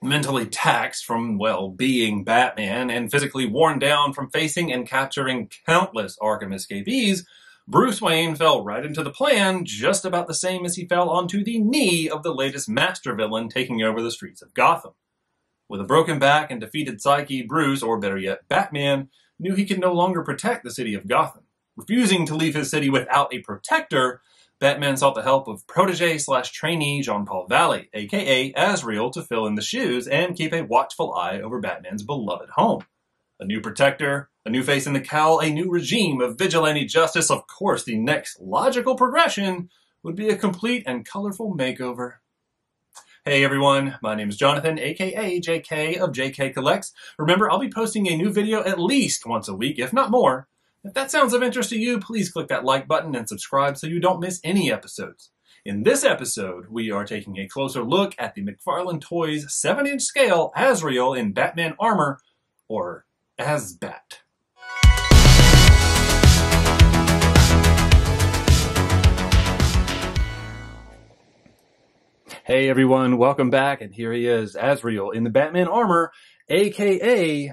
Mentally taxed from, well, being Batman and physically worn down from facing and capturing countless Arkham escapees, Bruce Wayne fell right into the plan just about the same as he fell onto the knee of the latest master villain taking over the streets of Gotham. With a broken back and defeated psyche, Bruce, or better yet, Batman, knew he could no longer protect the city of Gotham. Refusing to leave his city without a protector, Batman sought the help of protege/trainee Jean-Paul Valley, aka Azrael, to fill in the shoes and keep a watchful eye over Batman's beloved home. A new protector, a new face in the cowl, a new regime of vigilante justice. Of course, the next logical progression would be a complete and colorful makeover. Hey everyone, my name is Jonathan, aka JK of JK Collects. Remember, I'll be posting a new video at least once a week, if not more. If that sounds of interest to you, please click that like button and subscribe so you don't miss any episodes. In this episode, we are taking a closer look at the McFarlane Toys 7-inch scale Azrael in Batman armor, or Azbat. Hey everyone, welcome back, and here he is, Azrael in the Batman armor, aka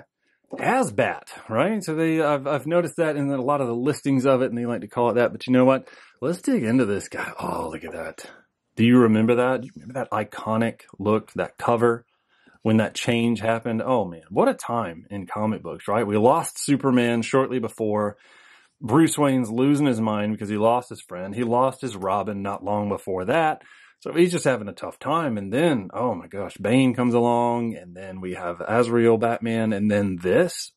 Azbat, right? So I've noticed that in a lot of the listings of it, and they like to call it that, but you know what? Let's dig into this guy. Oh, look at that. Do you remember that? Do you remember that iconic look, that cover, when that change happened? Oh man, what a time in comic books, right? We lost Superman shortly before. Bruce Wayne's losing his mind because he lost his friend. He lost his Robin not long before that. So he's just having a tough time. And then, oh my gosh, Bane comes along, and then we have Azrael Batman, and then this.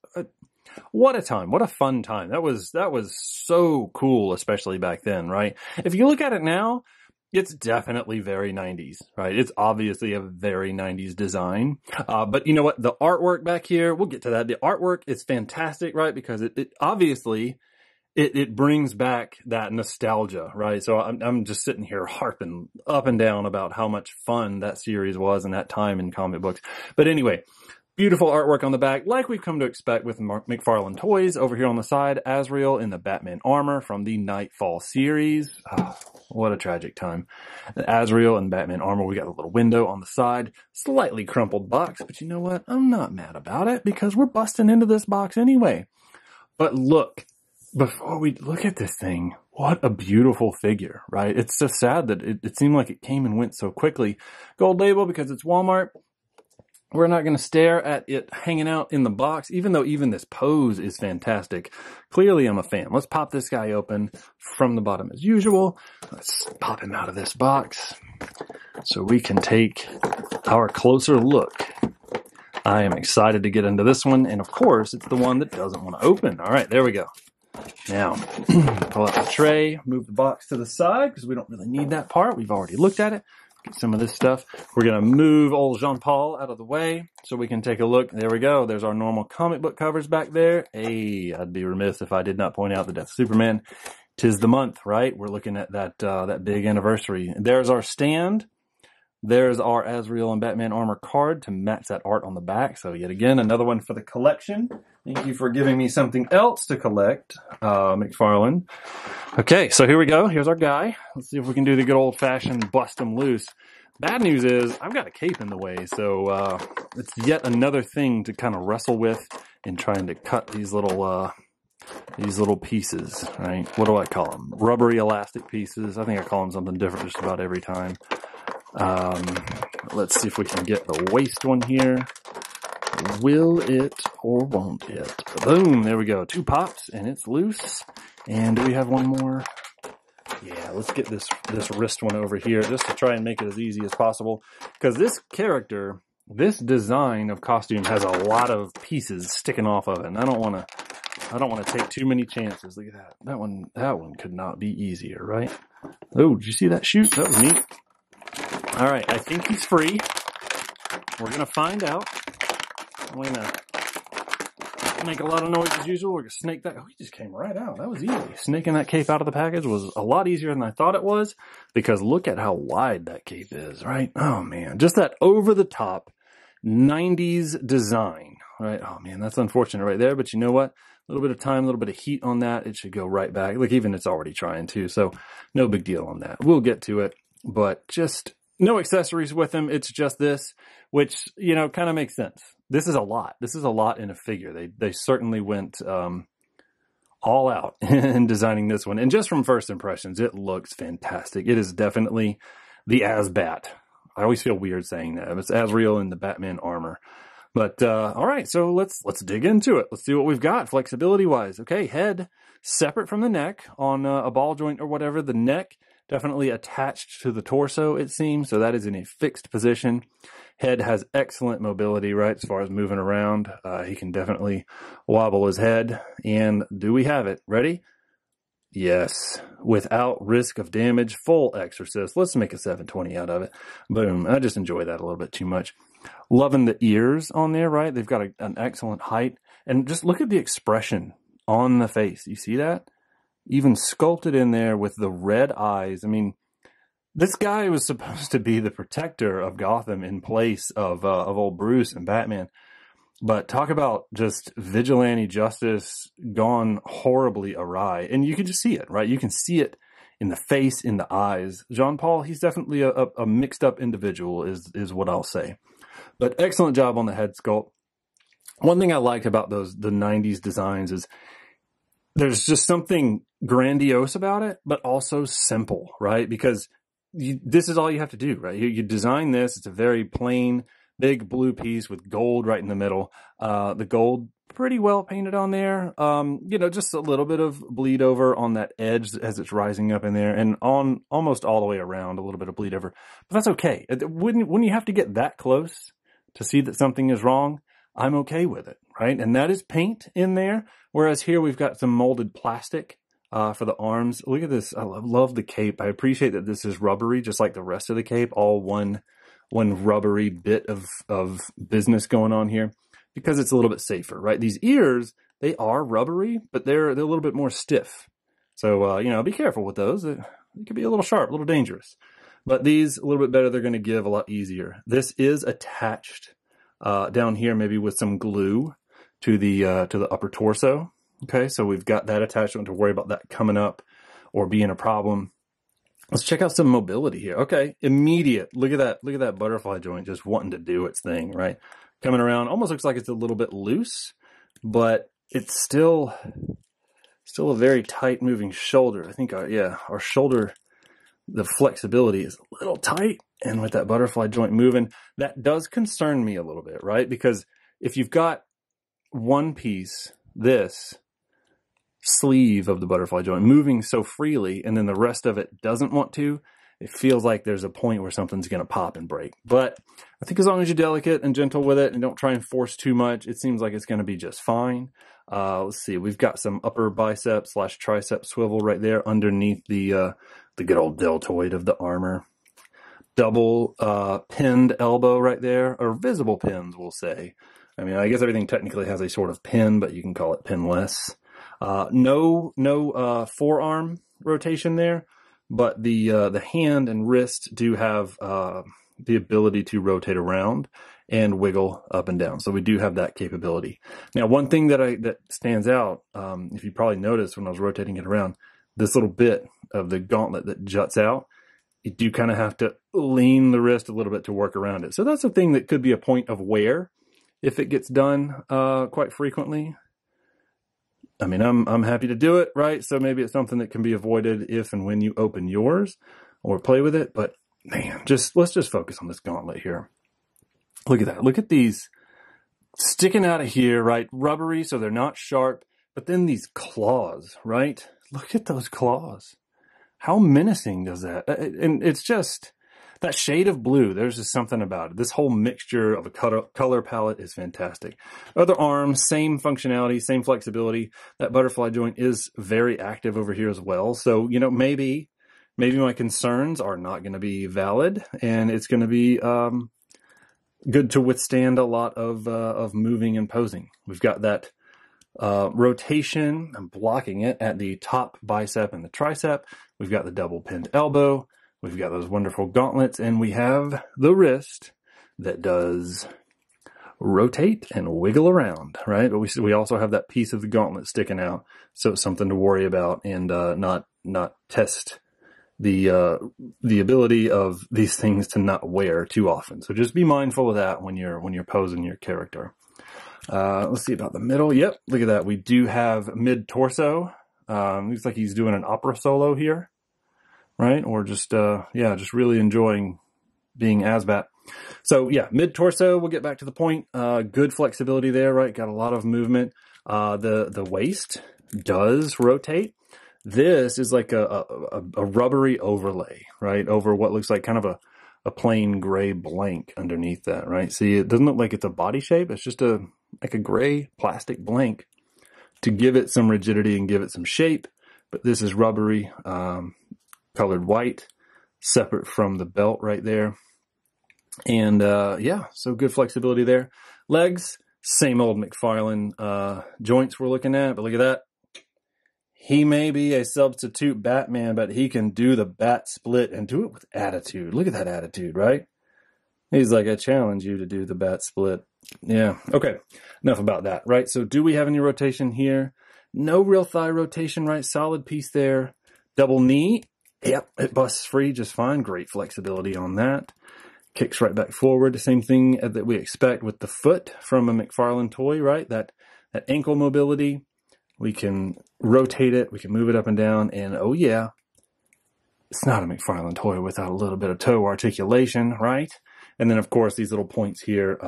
What a time. What a fun time. That was so cool, especially back then, right? If you look at it now, it's definitely very 90s, right? It's obviously a very 90s design. But you know what? The artwork back here, we'll get to that. The artwork is fantastic, right? Because it obviously... It brings back that nostalgia, right? So I'm just sitting here harping up and down about how much fun that series was and that time in comic books. But anyway, beautiful artwork on the back, like we've come to expect with McFarlane Toys. Over here on the side, Azrael in the Batman armor from the Knightfall series. Oh, what a tragic time. Azrael in Batman armor. We got a little window on the side, slightly crumpled box, but you know what? I'm not mad about it because we're busting into this box anyway. But look. Before we look at this thing, what a beautiful figure, right? It's just sad that it seemed like it came and went so quickly. Gold label because it's Walmart. We're not going to stare at it hanging out in the box, even though even this pose is fantastic. Clearly, I'm a fan. Let's pop this guy open from the bottom as usual. Let's pop him out of this box so we can take our closer look. I am excited to get into this one, and of course, it's the one that doesn't want to open. All right, there we go. Now, pull out the tray, move the box to the side because we don't really need that part. We've already looked at it. Get some of this stuff. We're going to move old Jean-Paul out of the way so we can take a look. There we go. There's our normal comic book covers back there. Hey, I'd be remiss if I did not point out the Death of Superman. 'Tis the month, right? We're looking at that big anniversary. There's our stand. There's our Azrael and Batman armor card to match that art on the back. So yet again, another one for the collection. Thank you for giving me something else to collect, McFarlane. Okay, so here we go. Here's our guy. Let's see if we can do the good old-fashioned bust him loose. Bad news is I've got a cape in the way, so it's yet another thing to kind of wrestle with in trying to cut these little pieces, right? What do I call them? Rubbery elastic pieces. I think I call them something different just about every time. Let's see if we can get the waist one here. Will it or won't it? Boom, there we go. 2 pops and it's loose. And do we have one more? Yeah, let's get this wrist one over here just to try and make it as easy as possible. Because this character, this design of costume has a lot of pieces sticking off of it. And I don't want to take too many chances. Look at that. That one could not be easier, right? Oh, did you see that shoot? That was neat. All right, I think he's free. We're going to find out. I'm going to make a lot of noise as usual. We're going to snake that. Oh, he just came right out. That was easy. Snaking that cape out of the package was a lot easier than I thought it was because look at how wide that cape is, right? Oh, man. Just that over-the-top 90s design, right? Oh, man, that's unfortunate right there. But you know what? A little bit of time, a little bit of heat on that. It should go right back. Look, even it's already trying to. So no big deal on that. We'll get to it. But just No accessories with them. It's just this, which, you know, kind of makes sense. This is a lot. This is a lot in a figure. They certainly went all out in designing this one. And just from first impressions, it looks fantastic. It is definitely the Azbat. I always feel weird saying that. It's Azrael in the Batman armor. But all right, so let's dig into it. Let's see what we've got flexibility-wise. Okay, head separate from the neck on a ball joint or whatever. The neck definitely attached to the torso, it seems, so that is in a fixed position. Head has excellent mobility, right, as far as moving around. He can definitely wobble his head. And do we have it? Ready? Yes. Without risk of damage, full exorcist. Let's make a 720 out of it. Boom. I just enjoy that a little bit too much. Loving the ears on there, right? They've got an excellent height. And just look at the expression on the face. You see that? Even sculpted in there with the red eyes. I mean, this guy was supposed to be the protector of Gotham in place of old Bruce and Batman. But talk about just vigilante justice gone horribly awry. And you can just see it, right? You can see it in the face, in the eyes. Jean-Paul, he's definitely a mixed up individual is what I'll say. But excellent job on the head sculpt. One thing I liked about the 90s designs is there's just something grandiose about it, but also simple, right? Because this is all you have to do, right? You design this. It's a very plain, big blue piece with gold right in the middle. The gold pretty well painted on there. You know, just a little bit of bleed over on that edge as it's rising up in there, and on almost all the way around a little bit of bleed over. But that's okay. When you have to get that close to see that something is wrong, I'm okay with it, right? And that is paint in there. Whereas here we've got some molded plastic for the arms. Look at this. I love the cape. I appreciate that this is rubbery, just like the rest of the cape, all one rubbery bit of business going on here, because it's a little bit safer, right? These ears, they are rubbery, but they're a little bit more stiff. So, you know, be careful with those. It could be a little sharp, a little dangerous. But these, a little bit better, they're going to give a lot easier. This is attached down here, maybe with some glue to the upper torso. Okay, so we've got that attached. Don't have to worry about that coming up or being a problem. Let's check out some mobility here. Okay, immediate. Look at that. Look at that butterfly joint just wanting to do its thing, right? Coming around. Almost looks like it's a little bit loose, but it's still a very tight moving shoulder. I think our shoulder, the flexibility is a little tight, and with that butterfly joint moving, that does concern me a little bit, right? Because if you've got one piece, this sleeve of the butterfly joint moving so freely, and then the rest of it doesn't want to, it feels like there's a point where something's going to pop and break. But I think as long as you're delicate and gentle with it and don't try and force too much, it seems like it's going to be just fine. Let's see. We've got some upper bicep / tricep swivel right there underneath the good old deltoid of the armor. Double pinned elbow right there, or visible pins, we'll say. I mean, I guess everything technically has a sort of pin, but you can call it pinless. No forearm rotation there, but the hand and wrist do have the ability to rotate around and wiggle up and down. So we do have that capability. Now, one thing that stands out, if you probably noticed when I was rotating it around, this little bit of the gauntlet that juts out, you do kind of have to lean the wrist a little bit to work around it. So that's a thing that could be a point of wear if it gets done quite frequently. I mean, I'm happy to do it, right? So maybe it's something that can be avoided if and when you open yours or play with it. But man, let's just focus on this gauntlet here. Look at that. Look at these sticking out of here, right? Rubbery, so they're not sharp. But then these claws, right? Look at those claws. How menacing does that? And it's just that shade of blue. There's just something about it. This whole mixture of a color palette is fantastic. Other arms, same functionality, same flexibility. That butterfly joint is very active over here as well. So, you know, maybe my concerns are not going to be valid, and it's going to be good to withstand a lot of moving and posing. We've got that rotation. I'm blocking it at the top bicep and the tricep. We've got the double pinned elbow. We've got those wonderful gauntlets, and we have the wrist that does rotate and wiggle around, right? But we also have that piece of the gauntlet sticking out, so it's something to worry about and not test the ability of these things to not wear too often. So just be mindful of that when you're posing your character. Let's see about the middle. Yep, look at that. We do have mid-torso. Looks like he's doing an opera solo here, right? Or just, yeah, just really enjoying being Azbat. So yeah, mid-torso, we'll get back to the point. Good flexibility there, right? Got a lot of movement. The waist does rotate. This is like a rubbery overlay, right? Over what looks like kind of a plain gray blank underneath that, right? See, it doesn't look like it's a body shape. It's just like a gray plastic blank to give it some rigidity and give it some shape. But this is rubbery, colored white, separate from the belt right there. And yeah, so good flexibility there. Legs, same old McFarlane joints we're looking at, but look at that. He may be a substitute Batman, but he can do the bat split and do it with attitude. Look at that attitude, right? He's like, I challenge you to do the bat split. Yeah, okay, enough about that, right? So do we have any rotation here? No real thigh rotation, right? Solid piece there. Double knee, yep, it busts free just fine. Great flexibility on that. Kicks right back forward. The same thing that we expect with the foot from a McFarlane toy, right? That ankle mobility. We can rotate it. We can move it up and down. And oh yeah, it's not a McFarlane toy without a little bit of toe articulation, right? And then of course these little points here,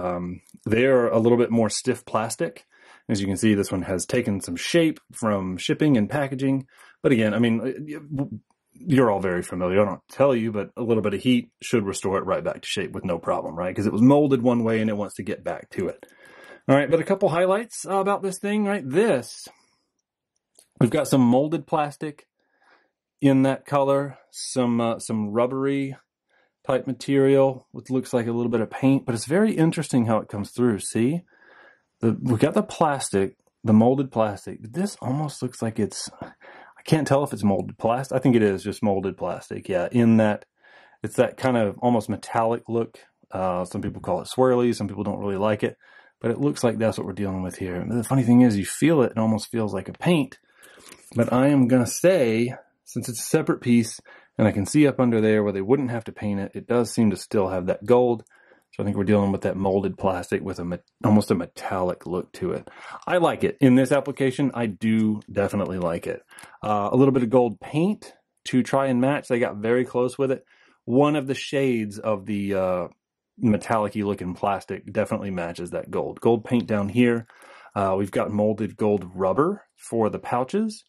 they're a little bit more stiff plastic. As you can see, this one has taken some shape from shipping and packaging. But again, I mean, you're all very familiar. I don't tell you, but a little bit of heat should restore it right back to shape with no problem, right? Because it was molded one way and it wants to get back to it. All right, but a couple highlights about this thing, right? We've got some molded plastic in that color, some rubbery type material, which looks like a little bit of paint, but it's very interesting how it comes through. See, we've got the plastic, the molded plastic. This almost looks like I can't tell if it's molded plastic. I think it is just molded plastic. Yeah, in that it's that kind of almost metallic look. Some people call it swirly. Some people don't really like it, but it looks like that's what we're dealing with here. And the funny thing is, you feel it. It almost feels like a paint. But I am going to say, since it's a separate piece, and I can see up under there where they wouldn't have to paint it, it does seem to still have that gold. So I think we're dealing with that molded plastic with almost a metallic look to it. I like it. In this application, I do definitely like it. A little bit of gold paint to try and match. They got very close with it. One of the shades of the metallic-y looking plastic definitely matches that gold. Gold paint down here. We've got molded gold rubber for the pouches.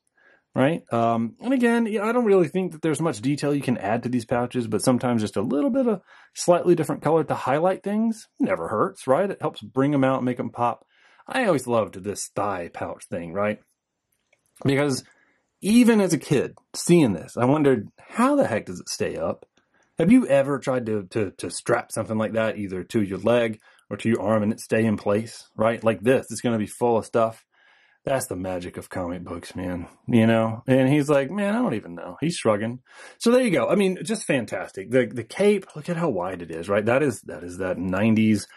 Right? And again, I don't really think that there's much detail you can add to these pouches, but sometimes just a little bit of slightly different color to highlight things never hurts, right? It helps bring them out, make them pop. I always loved this thigh pouch thing, right? Because even as a kid, seeing this, I wondered, how the heck does it stay up? Have you ever tried to strap something like that either to your leg or to your arm and it stay in place, right? Like this, it's going to be full of stuff. That's the magic of comic books, man, you know? And he's like, man, I don't even know. He's shrugging. So there you go. I mean, just fantastic. The cape, look at how wide it is, right? That is that 90s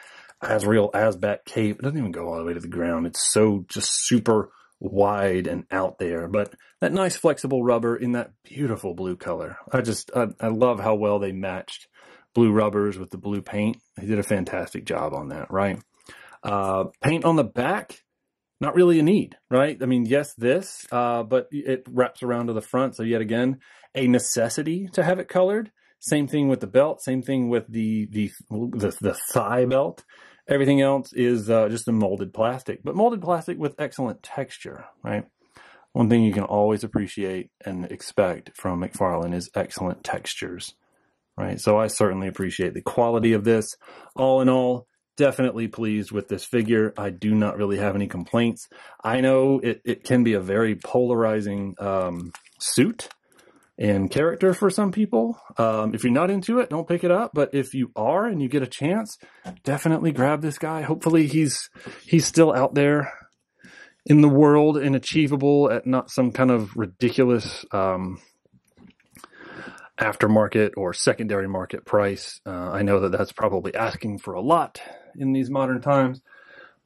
Azrael Azbat cape. It doesn't even go all the way to the ground. It's so just super wide and out there. But that nice flexible rubber in that beautiful blue color. I love how well they matched blue rubbers with the blue paint. They did a fantastic job on that, right? Paint on the back. Not really a need, right? I mean, yes, but it wraps around to the front. So yet again, a necessity to have it colored. Same thing with the belt. Same thing with the thigh belt. Everything else is just a molded plastic, but molded plastic with excellent texture, right? One thing you can always appreciate and expect from McFarlane is excellent textures, right? So I certainly appreciate the quality of this. All in all, definitely pleased with this figure. I do not really have any complaints. I know it can be a very polarizing suit and character for some people. If you're not into it, don't pick it up. But if you are and you get a chance, definitely grab this guy. Hopefully he's still out there in the world and achievable at not some kind of ridiculous aftermarket or secondary market price. I know that that's probably asking for a lot in these modern times,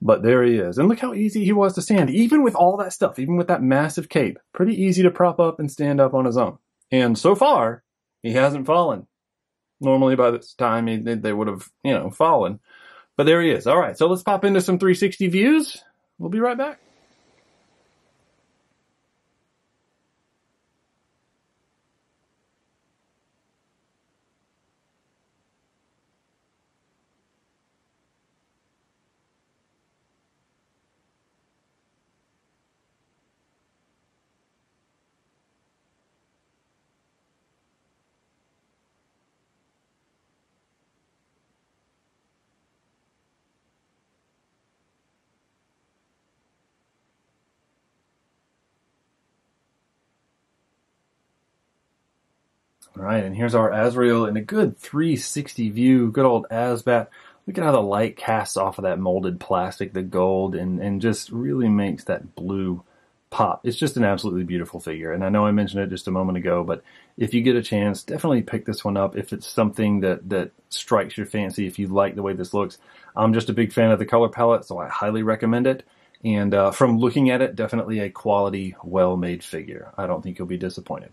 but there he is. And look how easy he was to stand, even with all that stuff, even with that massive cape. Pretty easy to prop up and stand up on his own. And so far, He hasn't fallen. Normally by this time they would have, fallen. But there he is. All right, so let's pop into some 360 views. We'll be right back. All right, and here's our Azrael in a good 360 view, good old Azbat. Look at how the light casts off of that molded plastic, the gold, and just really makes that blue pop. It's just an absolutely beautiful figure. And I know I mentioned it just a moment ago, but if you get a chance, definitely pick this one up if it's something that strikes your fancy, if you like the way this looks. I'm just a big fan of the color palette, so I highly recommend it. And from looking at it, definitely a quality, well-made figure. I don't think you'll be disappointed.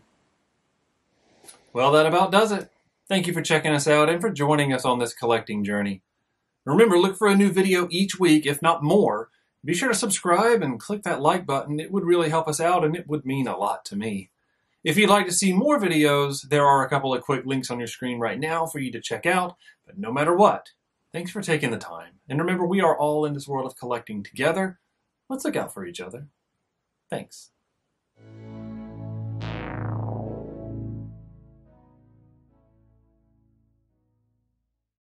Well, that about does it. Thank you for checking us out and for joining us on this collecting journey. Remember, look for a new video each week, if not more. Be sure to subscribe and click that like button. It would really help us out, and it would mean a lot to me. If you'd like to see more videos, there are a couple of quick links on your screen right now for you to check out. But no matter what, thanks for taking the time. And remember, we are all in this world of collecting together. Let's look out for each other. Thanks.